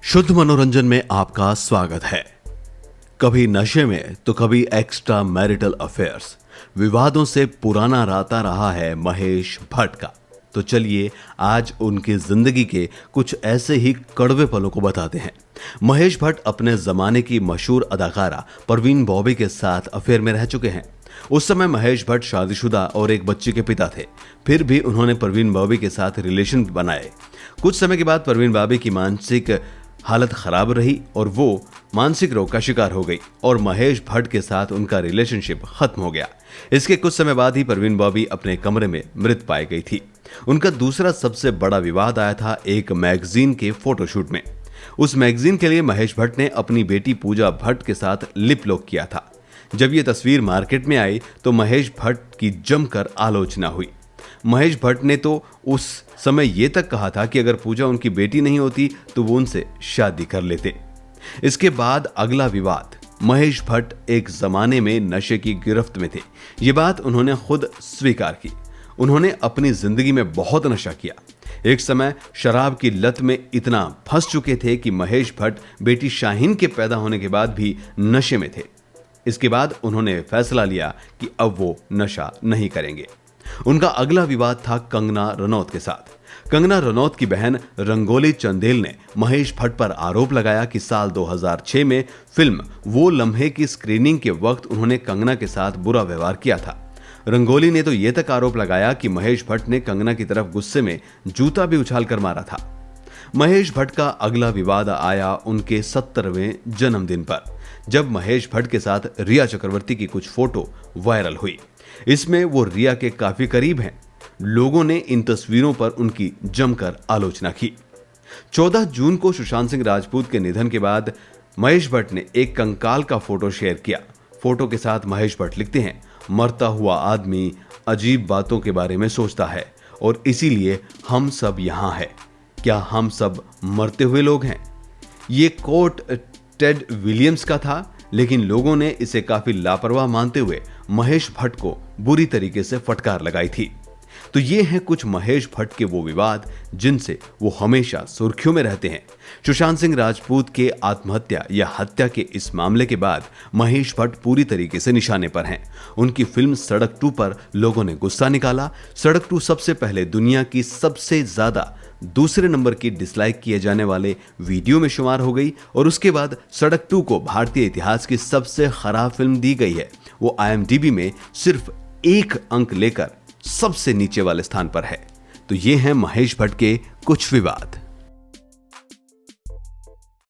शुद्ध मनोरंजन में आपका स्वागत है। कभी नशे में तो कभी एक्स्ट्रा मैरिटल अफेयर्स, विवादों से पुराना राता रहा है महेश भट्ट का। तो चलिए आज उनकी जिंदगी के कुछ ऐसे ही कड़वे पलों को बताते हैं। महेश भट्ट अपने जमाने की मशहूर अदाकारा परवीन बॉबी के साथ अफेयर में रह चुके हैं। उस समय महेश भट्ट शादीशुदा और एक बच्चे के पिता थे। फिर भी उन्होंने परवीन बॉबी के साथ रिलेशन बनाए। कुछ समय के बाद परवीन बॉबी की मानसिक हालत खराब रही और वो मानसिक रोग का शिकार हो गई और महेश भट्ट के साथ उनका रिलेशनशिप खत्म हो गया। इसके कुछ समय बाद ही परवीन बॉबी अपने कमरे में मृत पाई गई थी। उनका दूसरा सबसे बड़ा विवाद आया था एक मैगजीन के फोटोशूट में। उस मैगजीन के लिए महेश भट्ट ने अपनी बेटी पूजा भट्ट के साथ लिप लॉक किया था। जब ये तस्वीर मार्केट में आई तो महेश भट्ट की जमकर आलोचना हुई। महेश भट्ट ने तो उस समय ये तक कहा था कि अगर पूजा उनकी बेटी नहीं होती तो वो उनसे शादी कर लेते। इसके बाद अगला विवाद, महेश भट्ट एक जमाने में नशे की गिरफ्त में थे। ये बात उन्होंने खुद स्वीकार की। उन्होंने अपनी जिंदगी में बहुत नशा किया। एक समय शराब की लत में इतना फंस चुके थे कि महेश भट्ट बेटी शाहीन के पैदा होने के बाद भी नशे में थे। इसके बाद उन्होंने फैसला लिया कि अब वो नशा नहीं करेंगे। उनका अगला विवाद था कंगना रनौत के साथ। कंगना रनौत की बहन रंगोली चंदेल ने महेश भट्ट पर आरोप लगाया कि साल 2006 में फिल्म वो लम्हे की स्क्रीनिंग के वक्त उन्होंने कंगना के साथ बुरा व्यवहार किया था। रंगोली ने तो यह तक आरोप लगाया कि महेश भट्ट ने कंगना की तरफ गुस्से में जूता भी उछालकर मारा था। महेश भट्ट का अगला विवाद आया उनके 70वें जन्मदिन पर, जब महेश भट्ट के साथ रिया चक्रवर्ती की कुछ फोटो वायरल हुई। इसमें वो रिया के काफी करीब हैं। लोगों ने इन तस्वीरों पर उनकी जमकर आलोचना की। 14 जून को सुशांत सिंह राजपूत के निधन के बाद महेश भट्ट ने एक कंकाल का फोटो शेयर किया। फोटो के साथ महेश भट्ट लिखते हैं, मरता हुआ आदमी अजीब बातों के बारे में सोचता है और इसीलिए हम सब यहां हैं। क्या हम सब मरते हुए लोग हैं? ये कोट टेड विलियम्स का था, लेकिन लोगों ने इसे काफी लापरवाह मानते हुए महेश भट्ट को बुरी तरीके से फटकार लगाई थी। तो ये हैं कुछ महेश भट्ट के वो विवाद जिनसे वो हमेशा सुर्खियों में रहते हैं। सुशांत सिंह राजपूत के आत्महत्या या हत्या के इस मामले के बाद महेश भट्ट पूरी तरीके से निशाने पर हैं। उनकी फिल्म सड़क 2 पर लोगों ने गुस्सा निकाला। सड़क 2 सबसे पहले दुनिया की सबसे ज्यादा दूसरे नंबर की डिसलाइक किए जाने वाले वीडियो में शुमार हो गई और उसके बाद सड़क 2 को भारतीय इतिहास की सबसे खराब फिल्म दी गई है। वो IMDb में सिर्फ 1 अंक लेकर सबसे नीचे वाले स्थान पर है। तो ये हैं महेश भट्ट के कुछ विवाद।